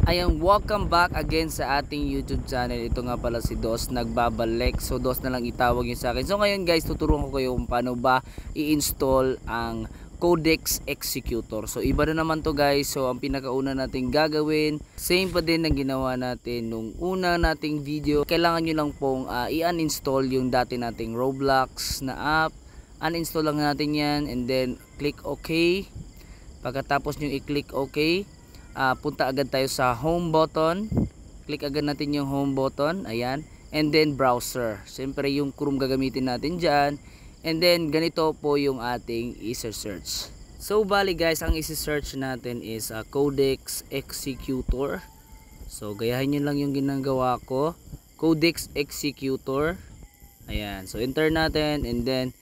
Ayan, welcome back again sa ating YouTube channel. Ito nga pala si Dos, nagbabalik. So Dos na lang itawag yun sa akin. So ngayon guys, tuturuan ko kayo kung paano ba i-install ang Codex Executor. So iba na naman to guys. So ang pinakauna nating gagawin, same pa din ang ginawa natin nung una nating video. Kailangan nyo lang pong i-uninstall yung dati nating Roblox na app. Uninstall lang natin yan and then click OK. Pagkatapos nyo i-click OK, punta agad tayo sa home button. Click agad natin yung home button. Ayan. And then browser. Siyempre yung Chrome gagamitin natin dyan. And then ganito po yung ating i-search. So bali guys, ang i-search natin is Codex Executor. So gayahin nyo lang yung ginagawa ko. Codex Executor. Ayan. So enter natin and then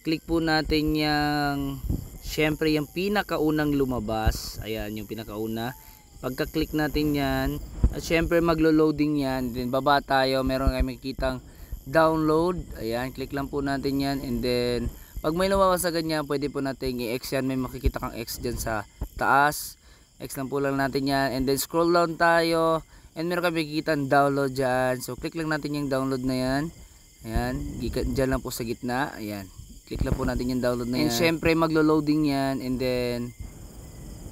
click po natin yung syempre yung pinakaunang lumabas. Ayan yung pinakauna. Pagka-click natin yan, at syempre maglo-loading yan. Then baba tayo, meron kayo makikitang download. Ayan, click lang po natin yan. And then pag may lumabas sa ganyan, pwede po natin i-X yan. May makikita kang X dyan sa taas. X lang po lang natin yan. And then scroll down tayo. And meron kayo makikita download dyan. So click lang natin yung download na yan. Ayan, dyan lang po sa gitna. Ayan. Click lang po natin yung download na yan. And syempre maglo-loading yan. And then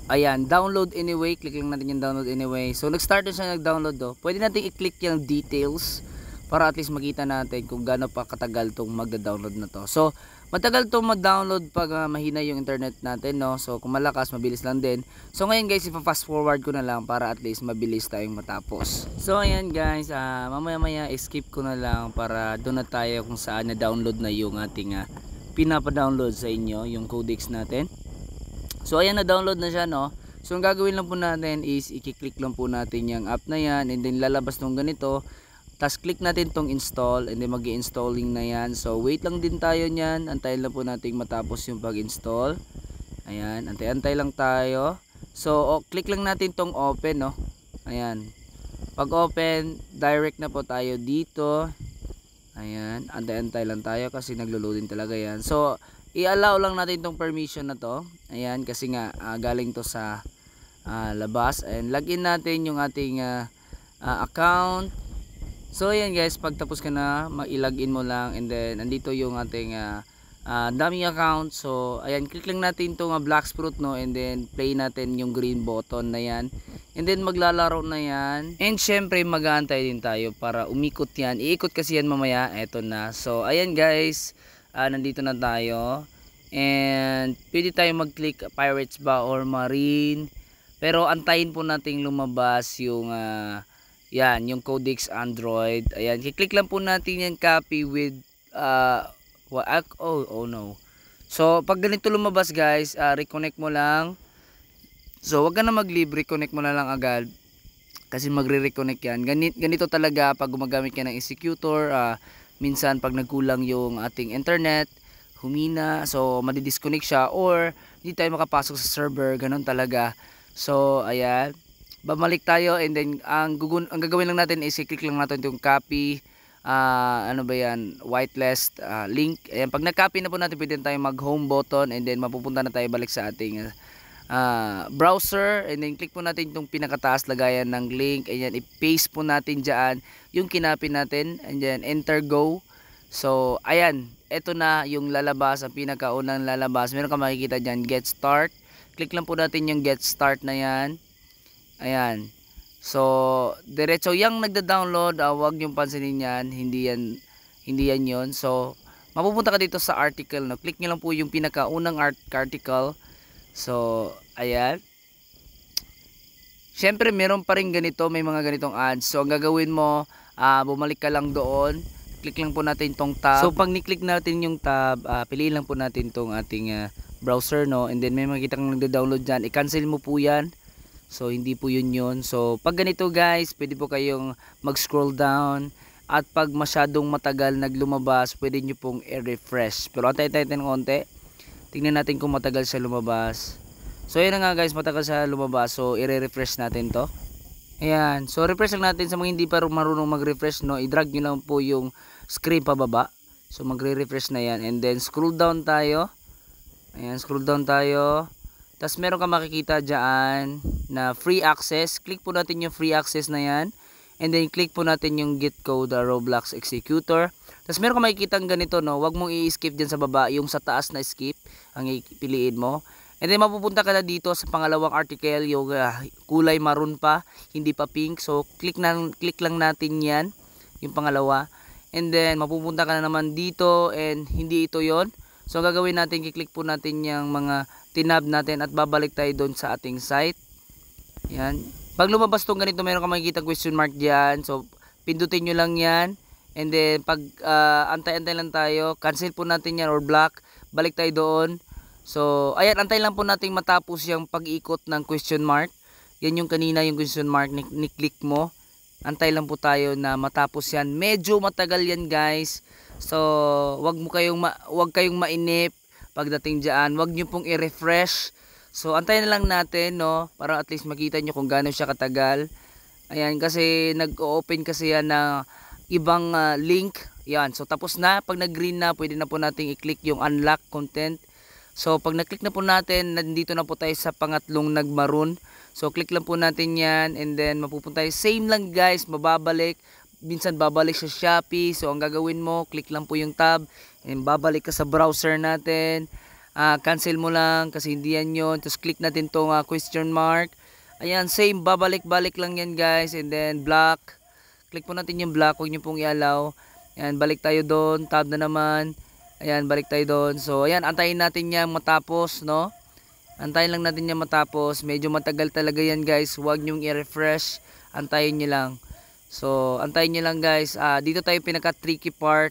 ayan, download anyway. Click lang natin yung download anyway. So nag-start na siya nag-download do. Pwede natin i-click yung details para at least makita natin kung gaano pa katagal tong magda-download na to. So matagal tong mag-download pag mahina yung internet natin, no. So kung malakas, mabilis lang din. So ngayon guys, ipa-fast forward ko na lang para at least mabilis tayong matapos. So ayan guys, mamaya-maya skip ko na lang para doon na tayo kung saan na-download na yung ating pinapa-download sa inyo, yung codex natin. So ayan, na-download na siya, no. So ang gagawin lang po natin is i-click lang po natin yung app na yan and then lalabas nung ganito. Tapos click natin tong install and then mag-i-installing na yan. So wait lang din tayo nyan. Antayin lang po natin matapos yung pag-install. Ayan, antay-antay lang tayo. So click lang natin tong open, no. Ayan. Pag open, direct na po tayo dito. Ayan, antay-antay lang tayo kasi naglo-loading talaga yan. So i-allow lang natin tong permission na to. Ayan, kasi nga galing to sa labas. And login natin yung ating account. So ayan guys, pag tapos ka na, mag-i-login mo lang. And then andito yung ating dummy account. So ayan, click lang natin itong black fruit, no. And then play natin yung green button na yan. And then maglalaro na yan. And syempre mag-aantay din tayo para umikot yan. Iikot kasi yan mamaya. Eto na. So ayan guys, nandito na tayo. And pwede tayo mag-click Pirates ba or Marine. Pero antayin po nating lumabas yung yan, yung Codex Android. Ayan, i-click lang po natin yung copy with oh no. So pag ganito lumabas guys, reconnect mo lang. So wag ka na mag-leave, reconnect mo na lang agad. Kasi magre-reconnect yan. Ganito talaga pag gumagamit ka ng executor. Minsan pag nagkulang yung ating internet, humina, so madi-disconnect siya or hindi tayo makapasok sa server, ganun talaga. So ayan, babalik tayo and then ang gagawin lang natin is i-click lang natin yung copy, ano ba yan, whitelist link. Ayan, pag nag-copy na po natin, pwede tayo mag-home button and then mapupunta na tayo balik sa ating browser and then click po natin itong pinakataas, lagayan ng link. Ayan, i-paste po natin dyan yung kinapin natin and then enter go. So ayan, eto na yung lalabas, ang pinakaunang lalabas. Meron ka makikita dyan, get start. Click lang po natin yung get start na yan. Ayan, so diretso yung nagda-download, huwag niyong pansinin yan, hindi yan yun. So mapupunta ka dito sa article, no? Click nyo lang po yung pinakaunang article. So ayan, syempre meron pa rin ganito, may mga ganitong ads. So ang gagawin mo, bumalik ka lang doon, click lang po natin tong tab. So pag ni-click natin yung tab, piliin lang po natin tong ating browser, no. And then may makikita kang nagda-download dyan, i-cancel mo po yan. So hindi po yun. So pag ganito guys, pwede po kayong mag-scroll down. At pag masyadong matagal naglumabas, pwede nyo pong i-refresh. Pero antay-antay ng konti. Tingnan natin kung matagal siya lumabas. So yun na nga guys, matagal siya lumabas. So i-refresh natin to. Ayan, so refresh lang natin. Sa mga hindi pa marunong mag-refresh, no, i-drag nyo lang po yung screen pababa. So magre-refresh na yan. And then scroll down tayo. Ayan, scroll down tayo. Tapos meron ka makikita dyan na free access. Click po natin yung free access na yan. And then click po natin yung get code Roblox executor. Tapos meron ka makikita ganito, no? Huwag mong i-skip dyan sa baba, yung sa taas na skip ang ipiliin mo. And then mapupunta ka na dito sa pangalawang article, yung kulay maroon pa, hindi pa pink. So click lang natin yan, yung pangalawa. And then mapupunta ka na naman dito and hindi ito yon. So ang gagawin natin, kiklik po natin yung mga tinab natin at babalik tayo doon sa ating site. Yan. Pag lumabas tong ganito, meron ka makikita question mark dyan. So pindutin nyo lang yan. And then pag antay-antay lang tayo, cancel po natin yan or block, balik tayo doon. So ayan, antay lang po natin matapos yung pag-ikot ng question mark. Yan yung kanina yung question mark, ni-click mo. Antay lang po tayo na matapos yan. Medyo matagal yan guys. So wag kayong mainip pagdating diyan. Wag niyo pong i-refresh. So antayin na lang natin, no, para at least makita niyo kung gaano siya katagal. Ayan, kasi nag-open kasi yan na ibang link. Yan. So tapos na, pag nag-green na, pwede na po nating i-click yung unlock content. So pag na-click na po natin, nandito na po tayo sa pangatlong nag-maroon. So click lang po natin yan and then mapupunta tayo. Same lang guys, mababalik. Minsan babalik sa Shopee. So ang gagawin mo, click lang po yung tab and babalik ka sa browser natin. Cancel mo lang kasi hindi yan yun. Tapos click natin tong question mark. Ayan, same, babalik-balik lang yan guys. And then block. Click po natin yung block, huwag nyo pong i-allow. Ayan, balik tayo doon, tab na naman. Ayan, balik tayo doon. So ayan, antayin natin yan matapos, no? Antayin lang natin yan matapos. Medyo matagal talaga yan guys. Huwag nyong i-refresh. Antayin nyo lang. So antayin nyo lang guys. Dito tayo pinaka-tricky part.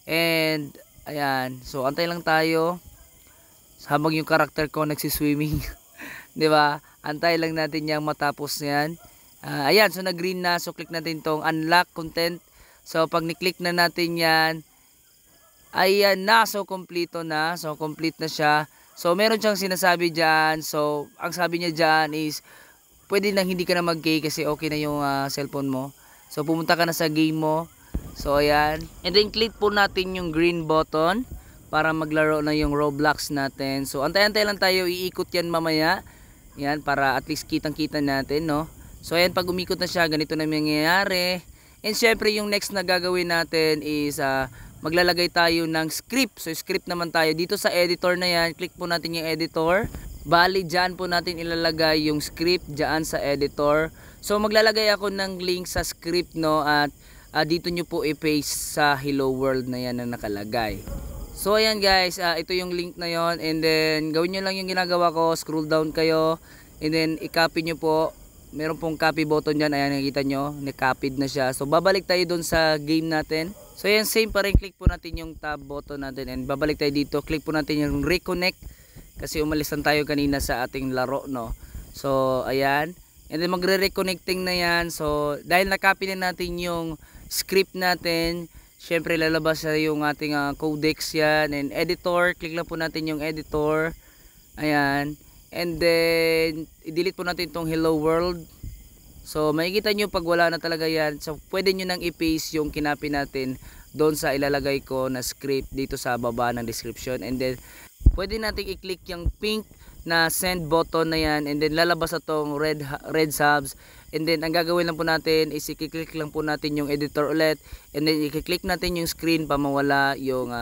And ayan. So antayin lang tayo. Habang yung karakter ko nagsiswimming. 'Di ba? Antayin lang natin yang matapos yan. Ayan. So nag-green na. So click natin tong unlock content. So pag ni-click na natin yan, ayan na. So kompleto na. So complete na siya. So meron siyang sinasabi dyan. So ang sabi niya dyan is pwede nang hindi ka na mag-gay kasi okay na yung cellphone mo. So pumunta ka na sa game mo. So ayan. And then click po natin yung green button para maglaro na yung Roblox natin. So antay-antay lang tayo. Iikot yan mamaya. Yan, para at least kitang-kita natin, no? So ayan, pag umikot na siya, ganito na mangyayari. And syempre yung next na gagawin natin is maglalagay tayo ng script. So script naman tayo dito sa editor na yan. Click po natin yung editor. Bali dyan po natin ilalagay yung script dyan sa editor. So maglalagay ako ng link sa script, no, at dito nyo po i-paste sa hello world na yan na nakalagay. So ayan guys, ito yung link na yon. And then gawin nyo lang yung ginagawa ko. Scroll down kayo. And then i-copy nyo po. Meron pong copy button dyan. Ayan, nakikita nyo, na-copied na siya. So babalik tayo dun sa game natin. So ayan, same pa rin. Click po natin yung tab button natin. And babalik tayo dito. Click po natin yung reconnect. Kasi umalisan tayo kanina sa ating laro, no. So ayan. And then magre-reconnecting na yan. So dahil na-copy na natin yung script natin, syempre lalabas na yung ating codex yan. And editor, click lang po natin yung editor. Ayan. And then i-delete po natin itong hello world. So makikita nyo pag wala na talaga yan. So pwede nyo nang i-paste yung kinapi natin doon sa ilalagay ko na script dito sa baba ng description. And then pwede natin i-click yung pink na send button na yan. And then lalabas na itong red subs. And then ang gagawin lang po natin is i-click lang po natin yung editor ulit. And then i-click natin yung screen para mawala yung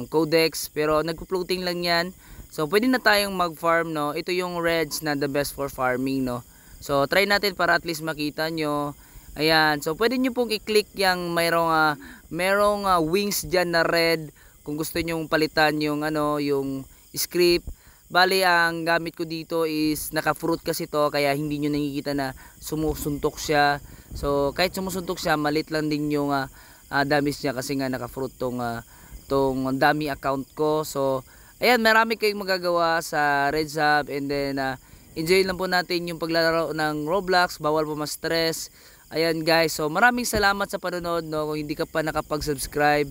codex. Pero nagpo-floating lang yan. So pwede na tayong mag-farm, no. Ito yung reds na the best for farming, no. So try natin para at least makita nyo. Ayan. So pwede nyo pong i-click yung merong wings dyan na red. Kung gusto nyo palitan yung yung script. Bali ang gamit ko dito is naka-fruit kasi to, kaya hindi nyo nakikita na sumusuntok siya. So kahit sumusuntok siya, malit lang din yung damage niya kasi nga naka-fruit tong dummy account ko. So ayan, marami kayong magagawa sa Red Sub. And then enjoy lang po natin yung paglalaro ng Roblox. Bawal po ma-stress. Ayan guys, so maraming salamat sa panonood, no. Kung hindi ka pa nakapag-subscribe,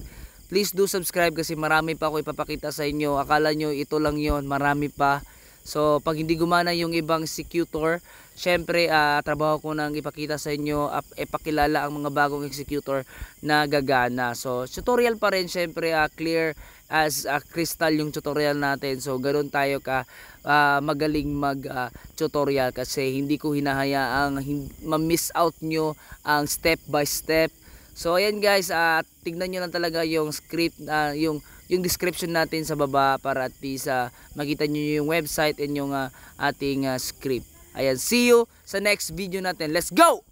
please do subscribe kasi marami pa ako ipapakita sa inyo. Akala nyo ito lang yon, marami pa. So pag hindi gumana yung ibang executor, syempre trabaho ko nang ipakita sa inyo, ipakilala ang mga bagong executor na gagana. So tutorial pa rin, syempre clear as crystal yung tutorial natin. So ganoon tayo ka magaling mag tutorial kasi hindi ko hinahayaang ma-miss out nyo ang step by step. So ayan guys, tignan nyo lang talaga yung script, yung description natin sa baba para at least makita nyo yung website and yung ating script. Ayan, see you sa next video natin. Let's go!